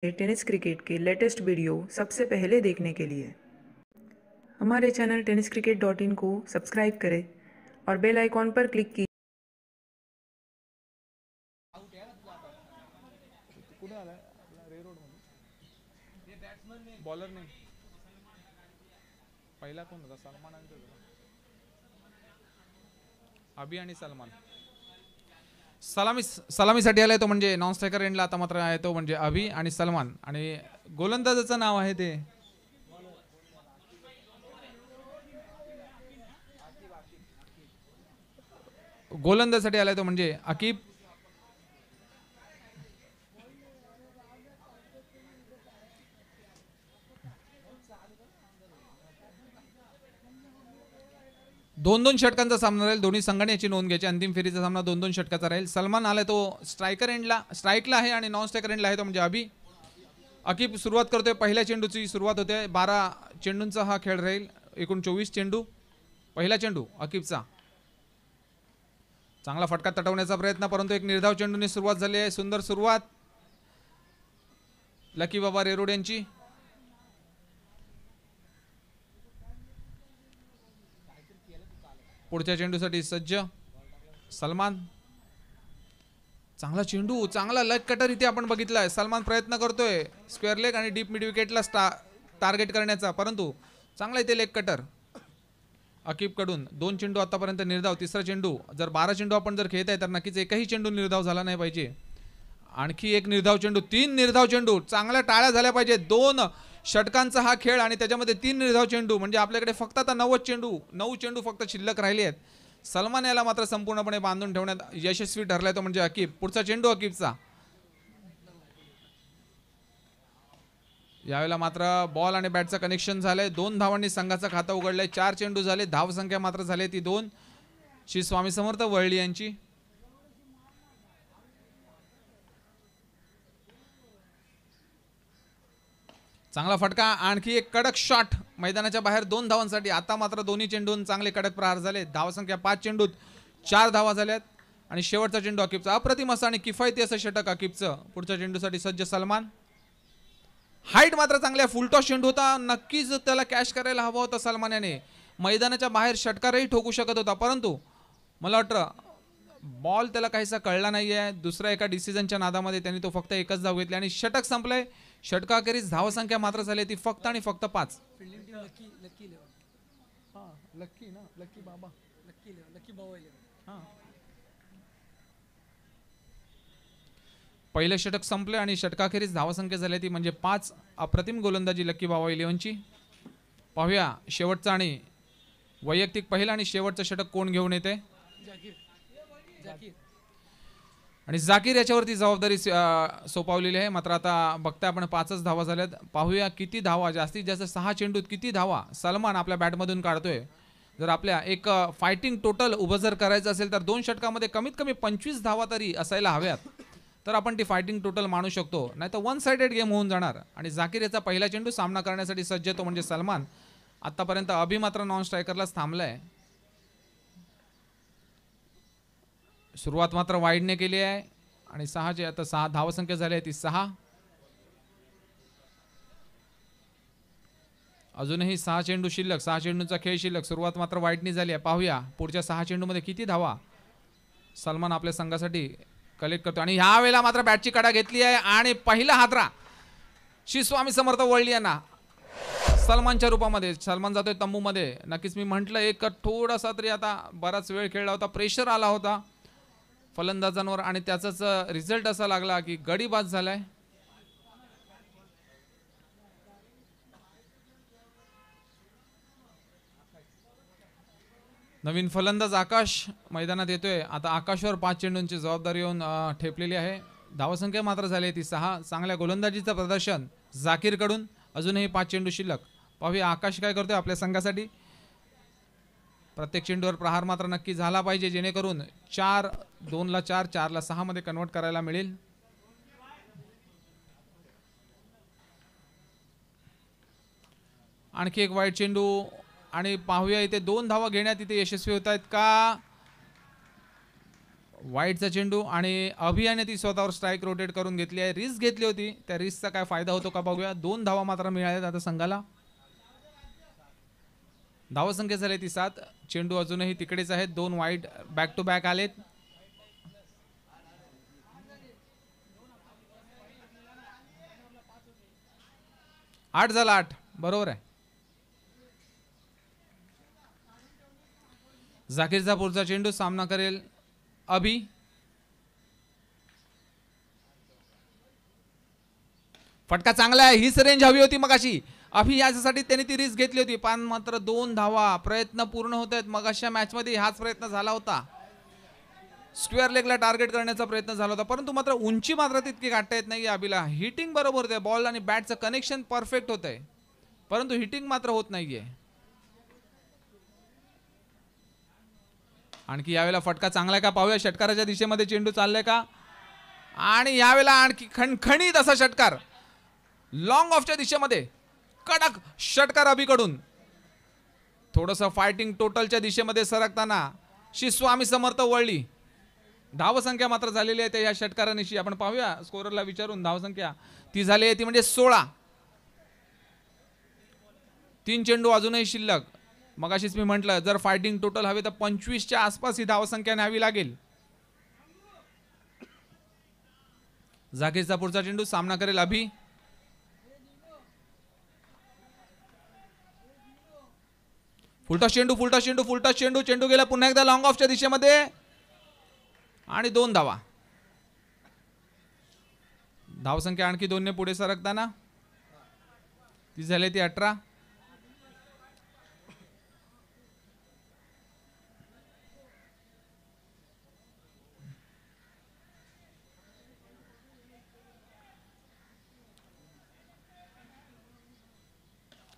Tennis cricket के latest video सबसे पहले देखने के लिए हमारे चैनल tenniscricket.in को सब्सक्राइब करें और बेल आइकॉन पर क्लिक कीजिए। कुठे आलाय आपला रे रोड मध्ये बॉलर नाही पहिला कोण होता सलमान आणि अभि आणि सलमान सलामीसाठी आलाय तो म्हणजे नॉन स्ट्रायकर एंडला आता मात्र आहे तो म्हणजे अभि आणि सलमान आणि गोलंदाजाचं नाव आहे ते गोलंदाजासाठी आलाय तो म्हणजे अकीब दोन षटकांचा सामना राहील दोन्ही संघाने याची नोंद घ्यायची अंतिम फेरीचा सामना दोन षटकाचा राहील सलमान आलाय तो स्ट्रायकला आहे आणि नॉन स्ट्रायकर एंडला आहे तो म्हणजे अभि अकीब सुरुवात करतोय पहिल्या चेंडूची सुरुवात होते 12 चेंडूंचा हा खेळ राहील एकूण 24 चेंडू पहिला चेंडू अकीबचा चांगला फटका तटवण्याचा प्रयत्न परंतु एक निर्धाव चेंडूने सुरुवात झाली आहे सुंदर सुरुवात लकी बाबा रेरोड यांची पुढच्या चेंडूसाठी सज्ज सलमान चांगला चेंडू चांगला लेग कटर इथे आपण बघितलाय सलमान प्रयत्न करतोय स्क्वेअर लेग आणि डीप मिड विकेटला टार्गेट करण्याचा परंतु चांगला इथे लेग कटर अकीब कडून 2 चेंडू आतापर्यंत निर्धाव तिसरा चेंडू जर 12 चेंडू आपण जर खेळत आहे तर नक्कीच एकही चेंडू निर्धाव झाला नाही पाहिजे आणखी एक निर्धाव चेंडू 3 निर्धाव चेंडू चांगल्या टाळ्या झाल्या पाहिजे 2 षटकांचा हा खेळ आणि त्याच्यामध्ये 3 निर्धाव चेंडू म्हणजे आपल्याकडे फक्त आता 9 चेंडू फक्त शिल्लक राहिले आहेत सलमान याला मात्र संपूर्णपणे बांधून ठेवण्यात यशस्वी ठरलाय तो म्हणजे अकीब पुढचा चेंडू अकीबचा यावेळेला मात्र बॉल आणि बॅटचं कनेक्शन झालंय 2 धावांनी संघाचं खातं उघडलंय 4 चेंडू झाले धाव संख्या मात्र झाली ती 2 श्री स्वामी समर्थ वळली यांची चांगला फटका आणखी एक कडक शॉट मैदानाच्या बाहेर 2 धावांसाठी आता मात्र दोन्ही चेंडून चांगले कडक प्रहार झाले धावसंख्या 5 चेंडूत 4 धावा झाल्यात आणि शेवटचा चेंडू अकीबचा अप्रतिम असं आणि किफायती असं षटक अकीबचं पुढच्या चेंडूसाठी सज्ज सलमान हाईट मात्र चांगल्या फुलटॉस चेंडू होता नक्कीच त्याला कॅच करायला हवा होता सलमान याने मैदानाच्या बाहेर षटकारही ठोकू शकत होता परंतु मला वाटतं बॉल त्याला काहीसा कळला नाहीये दुसऱ्या एका डिसिजनच्या नादामध्ये त्यांनी तो फक्त एकच धाव घेतली आणि षटक संपलंय षटकाखेरीस धावसंख्या मात्र झाली ती फक्त आणि फक्त 5 पहिले षटक संपले आणि षटकाखेरीस धावसंख्या झाली ती म्हणजे 5 अप्रतिम गोलंदाजी लकी बाबा 11ची पाहूया शेवटचा आणि वैयक्तिक पहिला आणि शेवटचं षटक कोण घेऊन येते आणि जाकीर याच्यावरती जबाबदारी सोपवलेली आहे मात्र आता बघता आपण 5च धावा झाल्यात पाहूया किती धावा जास्तीत जास्त 6 चेंडूत किती धावा सलमान आपल्या बॅटमधून काढतोय जर आपल्या एक फायटिंग टोटल उभं जर करायचं असेल तर 2 षटकामध्ये कमीत कमी 25 धावा तरी असायला हव्यात तर आपण ती फायटिंग टोटल मानू शकतो नाही तर 1 साइडेड गेम होऊन जाणार आणि जाकीर याचा पहिला चेंडू सामना करण्यासाठी सज्ज तो म्हणजे सलमान आतापर्यंत अभि मात्र नॉन स्ट्रायकरलाच थांबलाय सुरुवात मात्र वाईडने केली आहे आणि 6 आता 6 धावसंख्या झाली आहे ती 6 अजूनही 6 चेंडू शिल्लक 6 चेंडूंचा खेळ शिल्लक सुरुवात मात्र वाईडनी झाली आहे पाहूया पुढच्या 6 चेंडूमध्ये किती धावा सलमान आपल्या संघासाठी कलेक्ट करतो आणि ह्या वेळेला मात्र बॅटची कडा घेतली आहे आणि पहिला हादरा श्री स्वामी समर्थ वळली यांना सलमानच्या रूपामध्ये सलमान जातोय तंबूमध्ये नक्कीच मी म्हटलं एक थोडासा तरी आता बराच वेळ खेळला होता प्रेशर आला होता फलंदाजांवर आणि त्याचाच रिझल्ट असा लागला की गडी बाद झालाय नवीन फलंदाज आकाश मैदानात येतोय आता आकाशवर 5 चेंडूंची जबाबदारी येऊन ठेपलेली आहे धावसंख्या मात्र झाली ती 6 चांगल्या गोलंदाजीचं प्रदर्शन जाकीर कडून अजूनही 5 चेंडू शिल्लक पाहूया आकाश काय करतोय आपल्या संघासाठी प्रत्येक चेंडूवर प्रहार मात्र नक्की झाला पाहिजे जेणेकरून 2 ला 4 4 ला 6 मध्ये कन्वर्ट करायला मिळेल आणखी एक वाईट चेंडू आणि पाहूया इथे 2 धावा घेण्यात इथे यशस्वी होत आहेत का वाईटचा चेंडू आणि अभियाने ती स्वतःवर स्ट्राईक रोटेट करून घेतली आहे. रिस्क घेतली होती, त्या रिस्कचा काय फायदा होतो का बघूया. 2 धावा मात्र मिळाल्यात आता संघाला. धावसंख्या झाली ती 7. चेंडू अजूनही तिकडेच आहेत. 2 वाईट बॅक टू बॅक आलेत. आठ झाला 8 बरोबर आहे. झाकीरचा पुढचा चेंडू सामना करेल अभि. फटका चांगला आहे. हीच रेंज हवी होती मगाशी. अभि याच्यासाठी त्याने ती रिस्क घेतली होती, पण मात्र 2 धावा. प्रयत्न पूर्ण होत आहेत. मग अशा मॅच मध्ये हाच प्रयत्न झाला होता. स्क्वेअर लेगला टार्गेट करण्याचा प्रयत्न झाला होता, परंतु मात्र उंची मात्र तितकी गाठता येत नाही अभिला. हिटिंग बरोबर होते, बॉल आणि बॅटचं कनेक्शन परफेक्ट होत आहे, परंतु हिटिंग मात्र होत नाहीये. आणखी यावेळेला फटका चांगला आहे का पाहूया. षटकाराच्या दिशेमध्ये चेंडू चाललाय का, आणि यावेळेला आणखी खणखणीत असा षटकार लॉंग ऑफच्या दिशेमध्ये. कडक षटकार अभिकडून. थोडंसं फायटिंग टोटलच्या दिशेमध्ये सरकताना श्री स्वामी समर्थ वळली. धावसंख्या मात्र झालेली आहे या षटकारानिशी. आपण पाहूया स्कोररला विचारून. धावसंख्या ती झाली आहे ती म्हणजे 16. 3 चेंडू अजूनही शिल्लक. मगाशीच मी म्हटलं जर फायटिंग टोटल हवे तर 25च्या आसपास ही धावसंख्या न्यावी लागेल. झाकीरचा पुढचा चेंडू सामना करेल अभि. फुलटॉस चेंडू, फुलटॉस चेंडू, फुलटॉस चेंडू. चेंडू गेला पुन्हा एकदा लॉंग ऑफच्या दिशेमध्ये आणि 2 धावा. धावसंख्या आणखी 2 ने पुढे सरकताना ती झाली ती 18.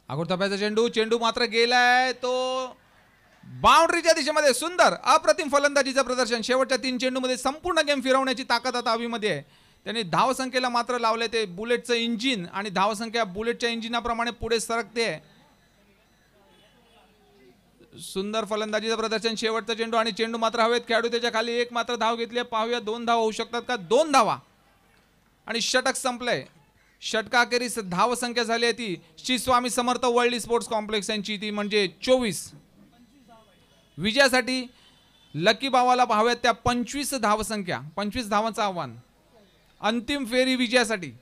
अगोदर टप्प्याचा चेंडू. चेंडू मात्र गेलाय तो बाउंड्रीच्या दिशेमध्ये. सुंदर अप्रतिम फलंदाजीचं प्रदर्शन. शेवटच्या 3 चेंडूमध्ये संपूर्ण गेम फिरवण्याची ताकद आता अभिमध्ये आहे. त्यांनी धावसंख्येला मात्र लावले ते बुलेटचं इंजिन, आणि धावसंख्या बुलेटच्या इंजिनाप्रमाणे पुढे सरकते. सुंदर फलंदाजीचं प्रदर्शन. शेवटचा चेंडू आणि चेंडू मात्र हवेत. खेळाडू त्याच्या खाली एक मात्र धाव घेतली. पाहूया 2 धावा होऊ शकतात का. 2 धावा आणि षटक संपलंय. षटकाखेरीस धावसंख्या झाली आहे ती Shri Swami Samarth world sports complex यांची, ती म्हणजे 24. विजयासाठी लकी बावाला पाहाव्यात त्या 25 धावसंख्या. 25 धावांचं आव्हान अंतिम फेरी विजयासाठी.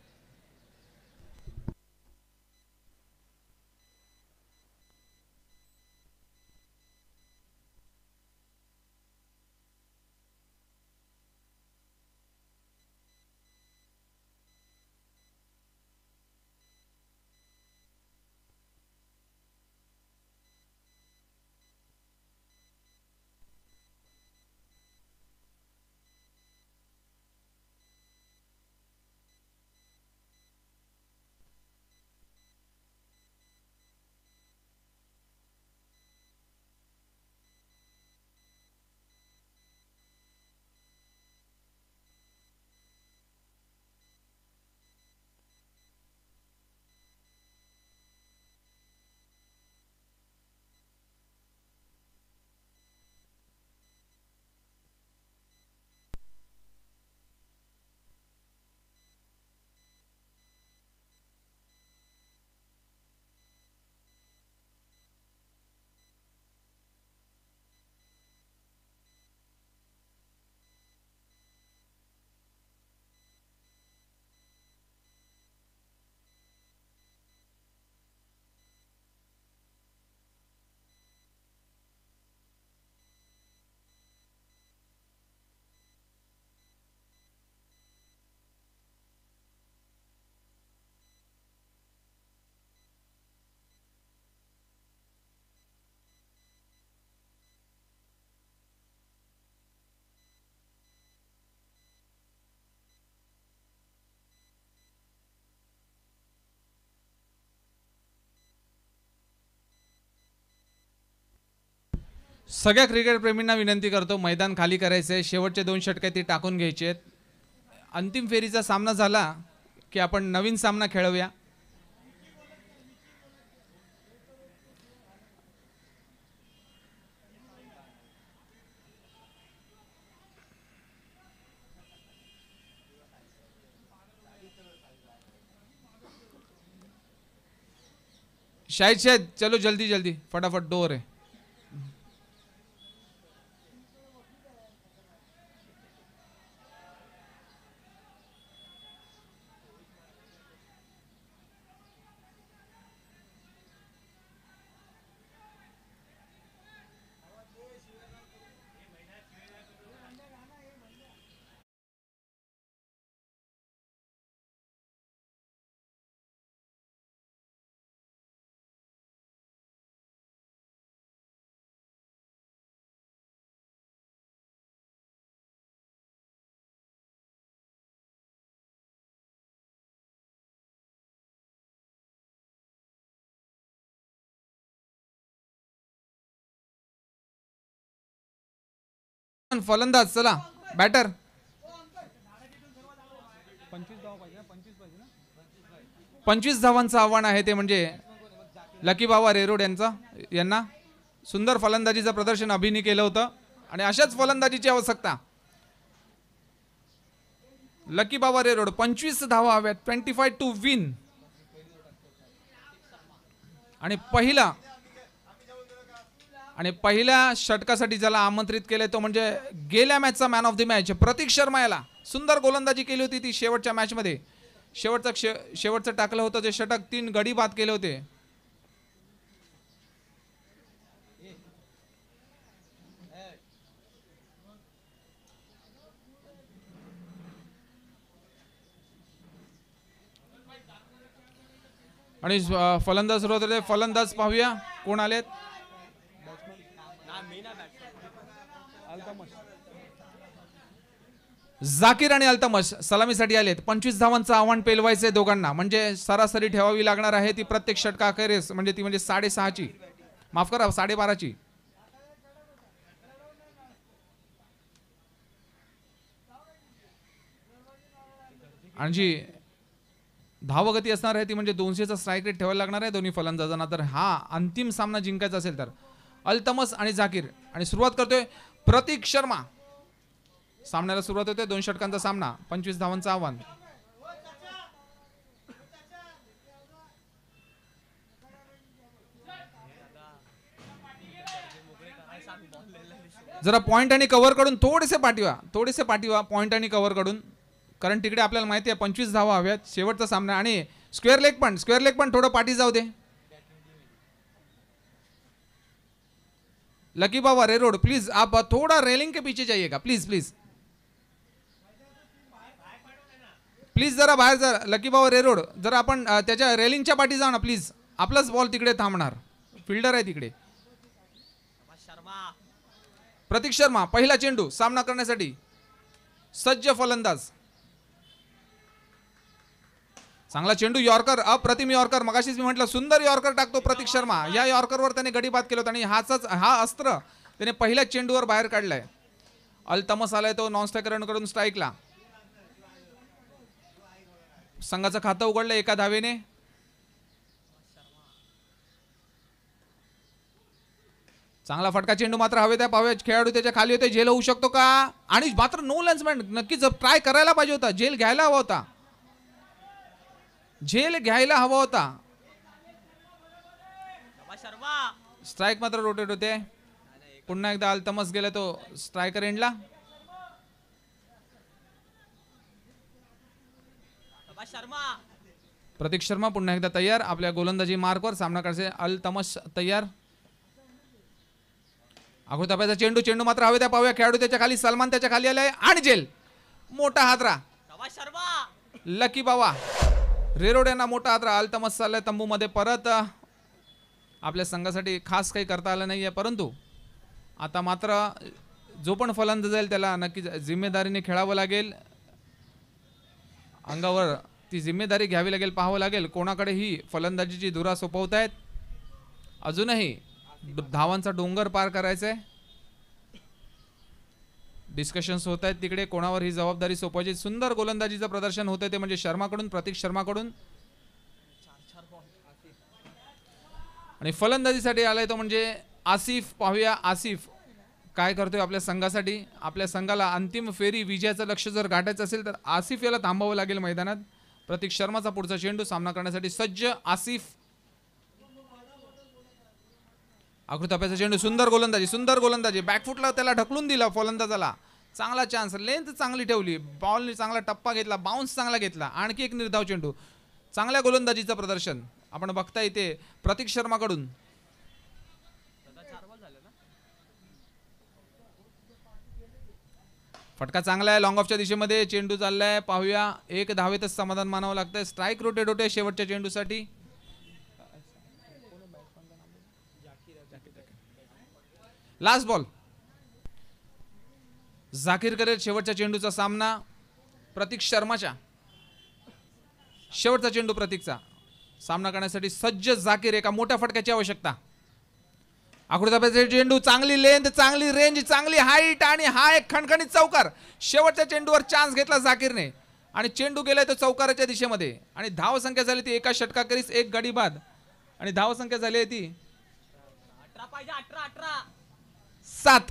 सगळ्या क्रिकेट प्रेमींना विनंती करतो, मैदान खाली करायचंय. शेवटचे 2 षटके ती टाकून घ्यायचे आहेत. अंतिम फेरीचा सामना झाला की आपण नवीन सामना खेळूया. शायद चलो जल्दी जल्दी फटाफट दो ओवर है। फलंदाज चला बॅटर 25 धावांचं आव्हान आहे ते म्हणजे लकी बाबा रेरोड यांना सुंदर फलंदाजीचं प्रदर्शन अभिनय केलं होतं आणि अशाच फलंदाजीची आवश्यकता। लकी बाबा रेरोड 25 धावा हव्यात 25 टू विन आणि पहिल्या षटकासाठी ज्याला आमंत्रित केले तो म्हणजे गेल्या मॅचचा मॅन ऑफ द मॅच प्रतीक शर्मा याला सुंदर गोलंदाजी केली होती ती शेवटच्या मॅच मध्ये शेवटचं टाकलं होतं जे षटक 3 गडी बाद केले होते। आणि फलंदाज सुरू होते फलंदाज पाहूया कोण आलेत। जाकीर आणि अल्तमश सलामीसाठी आलेत। 25 धावांचं आव्हान पेलवायचे दोघांना म्हणजे सरासरी ठेवावी लागणार आहे ती प्रत्येक षटकाखेरीस म्हणजे ती म्हणजे 6.5ची माफ करा 12.5ची। आणि जी धावगती असणार आहे ती म्हणजे 200चा स्ट्राइक रेट ठेवायला लागणार आहे दोन्ही फलंदाजांना तर हा अंतिम सामना जिंकायचा असेल तर। अल्तमस आणि जाकीर आणि सुरुवात करतोय प्रतीक शर्मा। सामन्याला सुरुवात होते 2 षटकांचा सामना 25 धावांचं आव्हान। जरा पॉइंट आणि कव्हर कडून थोडेसे पाठीवा पॉइंट आणि कव्हर कडून कारण तिकडे आपल्याला माहिती आहे 25 धावा हव्यात शेवटचा सामना आणि स्क्वेअर लेग पण थोडं पाठी जाऊ दे। लकी बाबा रेरोड प्लीज आप थोड़ा रेलिंग के पीछे जाइएगा प्लीज जरा बाहेर जरा लकी बाबा रेरोड जरा आपण त्याच्या रेलिंगच्या पाठी जाऊ ना प्लीज आपलाच बॉल तिकडे थांबणार फिल्डर आहे तिकडे। प्रतीक शर्मा पहिला चेंडू सामना करण्यासाठी सज्ज फलंदाज। चांगला चेंडू यॉर्कर अप्रतिम यॉर्कर मगाशीच मी म्हटलं सुंदर यॉर्कर टाकतो प्रतीक शर्मा। या यॉर्करवर त्याने गडी बाद केलं होतं आणि हा अस्त्र त्याने पहिल्या चेंडूवर बाहेर काढलाय। अल्तमस आलाय तो नॉन स्ट्रायकर कडून स्ट्राईकला। संघाचं खातं उघडलं एका धावेने। चांगला फटका चेंडू मात्र हवे त्या पावे खेळाडू त्याच्या खाली होते झेल होऊ शकतो का आणि मात्र नो लॅन्समॅन नक्कीच ट्राय करायला पाहिजे होता झेल घ्यायला हवा होता। स्ट्राइक मात्र रोटेट होते पुन्हा एकदा अल्तमस गेला तो स्ट्रायकर एंडला। प्रतीक शर्मा पुन्हा एकदा तयार आपल्या गोलंदाजी मार्कवर सामना करायचे। अल्तमस तयार अगोदर चेंडू मात्र हवे त्या पाव्या खेळाडू त्याच्या खाली सलमान त्याच्या खाली आलाय आणि जेल मोठा हादरा लकी बाबा रेरोड यांना मोठा हादरा। अल्तमस चाललाय तंबू मध्ये परत आपल्या संघासाठी खास काही करता आलं नाहीये परंतु आता मात्र जो पण फलंदाज जाईल त्याला नक्की जिम्मेदारीने खेळावं लागेल अंगावर ती जिम्मेदारी घ्यावी लागेल पाहावं लागेल कोणाकडे ही फलंदाजीची धुरा सोपवतायत। अजूनही धावांचा डोंगर पार करायचा आहे डिस्कशन्स होत आहेत तिकडे कोणावर ही जबाबदारी सोपवायची। सुंदर गोलंदाजीचं प्रदर्शन होते ते म्हणजे शर्माकडून प्रतीक शर्माकडून आणि फलंदाजीसाठी आलाय तो म्हणजे आसिफ। पाहूया आसिफ काय करतोय आपल्या संघासाठी। आपल्या संघाला अंतिम फेरी विजयाचं लक्ष्य जर गाठायचं असेल तर आसिफ याला थांबावं लागेल मैदानात। प्रतीक शर्माचा पुढचा चेंडू सामना करण्यासाठी सज्ज आसिफ आकृताप्याचा चेंडू, सुंदर गोलंदाजी बॅकफुटला त्याला ढकलून दिला फलंदाजाला. चांगला चान्स, लेंथ चांगली ठेवली, बॉलने चांगला टप्पा घेतला, बाउन्स चांगला घेतला. आणखी एक निर्धाव चेंडू. चांगल्या गोलंदाजीचं प्रदर्शन आपण बघता इथे प्रतीक शर्माकडून. फटका चांगला आहे, लॉंग ऑफच्या दिशेमध्ये चेंडू चाललाय. पाहूया, 1 धावेतच समाधान मानावं लागतंय. स्ट्राईक रोटेट होते शेवटच्या चेंडूसाठी. Last ball. झाकीर करेल शेवटच्या चेंडूचा सामना प्रतीक शर्माच्या. शेवटचा चेंडू प्रतीकचा. सामना करण्यासाठी सज्ज झाकीर. एका मोठ्या फटक्याची आवश्यकता. आकृताप्याचे चेंडू, चांगली लेंथ, चांगली रेंज, चांगली हाईट आणि हा एक खणखणीत चौकार. शेवटच्या चेंडूवर चान्स घेतला झाकीरने आणि चेंडू गेलाय तो चौकाराच्या दिशेमध्ये. आणि धाव संख्या झाली ती एका षटकाखेरीस 1 गडी बाद. आणि धाव संख्या झाली आहे ती 7.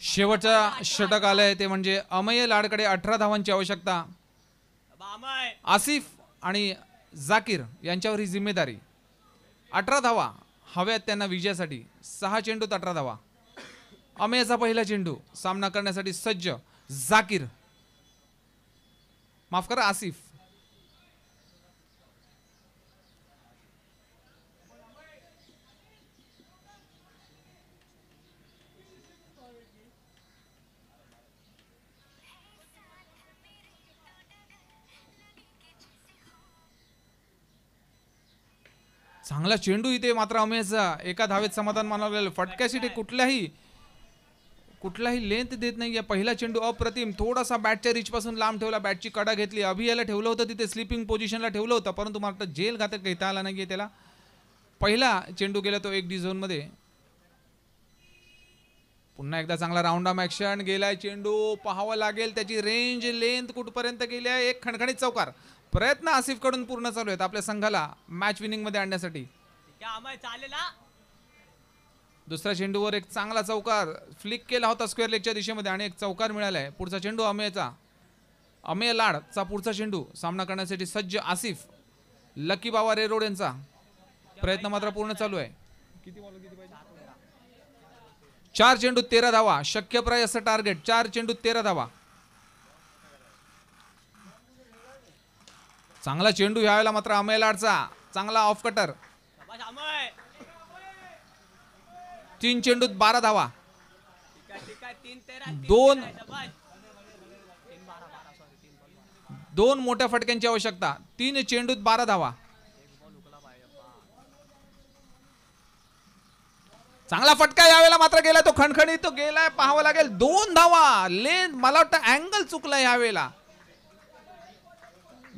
शेवटचा षटक आलंय ते म्हणजे अमेय लाडकडे 18 धावांची आवश्यकता. आसिफ आणि झाकीर यांच्यावर ही जिम्मेदारी. 18 धावा हव्यात त्यांना विजयासाठी. 6 चेंडूत 18 धावा. अमेयचा पहिला चेंडू. सामना करण्यासाठी सज्ज झाकीर, माफ करा आसिफ. चांगला चेंडू इथे मात्र अमेयचा. एका धावेत समाधान मानवलेलं. फटक्यासाठी कुठलाही लेंथ देत नाहीये. पहिला चेंडू अप्रतिम. थोडासा बॅटच्या रीच पासून लांब ठेवला, बॅटची कडा घेतली. अभियाला ठेवलं होतं तिथे, स्लिपिंग पोझिशनला ठेवलं होतं, परंतु मात्र जेल घातक घेता आला नाहीये त्याला. पहिला चेंडू गेला तो 1D झोन मध्ये. पुन्हा एकदा चांगला राऊंड आर्म ऍक्शन. गेलाय चेंडू, पाहावं लागेल त्याची रेंज, लेंथ कुठपर्यंत गेली आहे. एक खणखणीत चौकार. प्रयत्न आसिफ कडून पूर्ण चालू आहेत आपल्या संघाला मॅच विनिंग मध्ये आणण्यासाठी. दुसऱ्या चेंडूवर एक चांगला चौकार फ्लिक केला होता स्क्वेअर लेगच्या दिशेमध्ये आणि एक चौकार मिळालाय. पुढचा चेंडू अमेयचा. अमेय लाडचा पुढचा चेंडू. सामना करण्यासाठी सज्ज आसिफ. लकी बाबा रेरोड यांचा प्रयत्न मात्र पूर्ण चालू आहे. 4 चेंडूत 13 धावा शक्यप्राय असं टार्गेट. 4 चेंडूत 13 धावा. चांगला चेंडू ह्यावेळेला मात्र अमेय लाडचा. चांगला ऑफ कटर. 3 चेंडूत 12 धावा. 2 मोठ्या फटक्यांची आवश्यकता. 3 चेंडूत 12 धावा. चांगला फटका यावेळेला मात्र गेला तो खणखणीत. तो गेलाय, पाहावं लागेल. 2 धावा. लेंथ, मला वाटतं अँगल चुकलाय यावेळेला.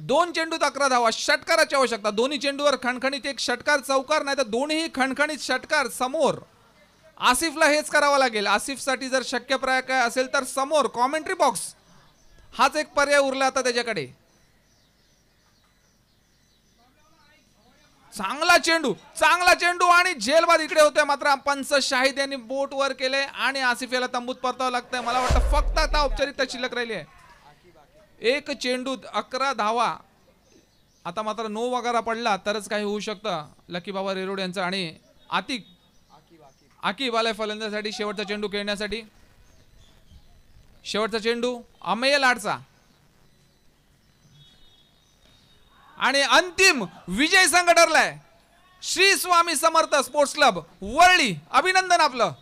2 चेंडूत 11 धावा. षटकाराची आवश्यकता. दोन्ही चेंडूवर खणखणीत एक षटकार चौकार, नाही तर दोन्ही खणखणीत षटकार समोर. आसिफला हेच करावं लागेल. आसिफसाठी जर शक्यप्राय काय असेल तर समोर कॉमेंट्री बॉक्स हाच एक पर्याय उरला आता त्याच्याकडे. चांगला चेंडू आणि झेलबाद इकडे होतोय. मात्र पंच शाहिद यांनी बोट वर केले आणि आसिफ याला तंबूत परतावं लागतंय. मला वाटतं फक्त आता औपचारिकता शिल्लक राहिली आहे. 1 चेंडूत 11 धावा. आता मात्र नो वगैरे पडला तरच काही होऊ शकतं लकी बाबा रेरोड यांचं. आणि आकिब आलाय फलंदाजासाठी शेवटचा चेंडू खेळण्यासाठी. शेवटचा चेंडू अमेय लाडचा. आणि अंतिम विजय संघ ठरलाय श्री स्वामी समर्थ स्पोर्ट्स क्लब वरळी. अभिनंदन आपलं.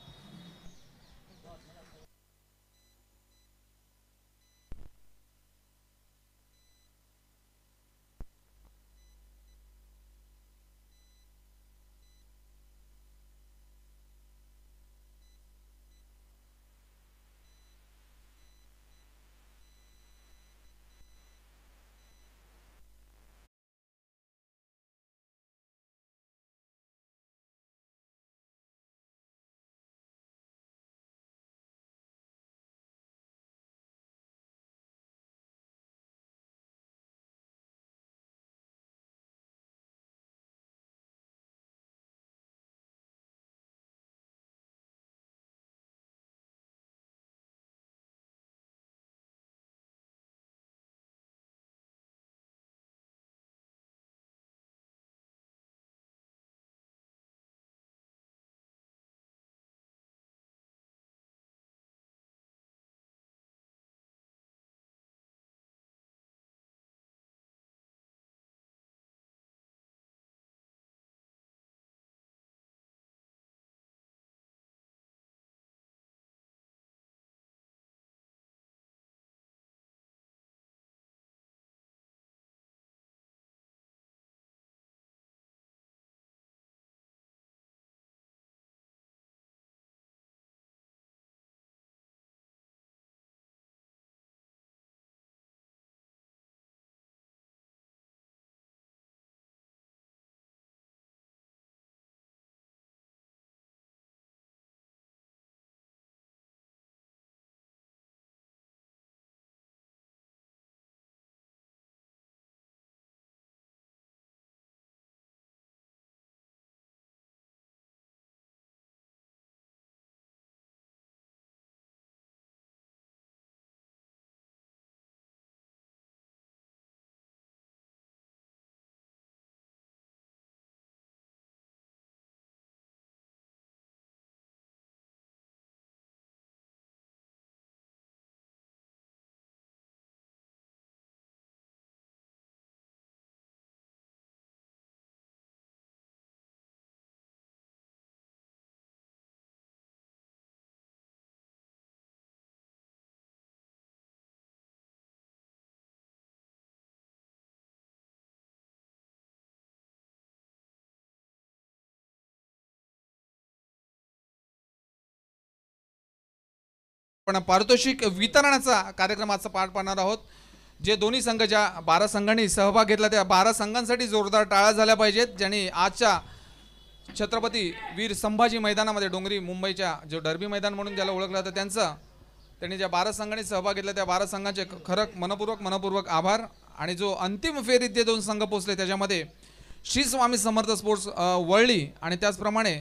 पण पारितोषिक वितरणाचा कार्यक्रम आजचा पार पाडणार आहोत. जे दोन्ही संघ ज्या 12 संघांनी सहभाग घेतला त्या 12 संघांसाठी जोरदार टाळ्या झाल्या पाहिजेत, ज्यांनी आजच्या छत्रपती वीर संभाजी मैदानामध्ये डोंगरी मुंबईच्या जो डर्बी मैदान म्हणून ज्याला ओळखलं जातं त्यांनी ज्या 12 संघांनी सहभाग घेतला त्या 12 संघांचे खरं मनपूर्वक आभार. आणि जो अंतिम फेरीत जे 2 संघ पोहोचले त्याच्यामध्ये श्री स्वामी समर्थ स्पोर्ट्स वळली आणि त्याचप्रमाणे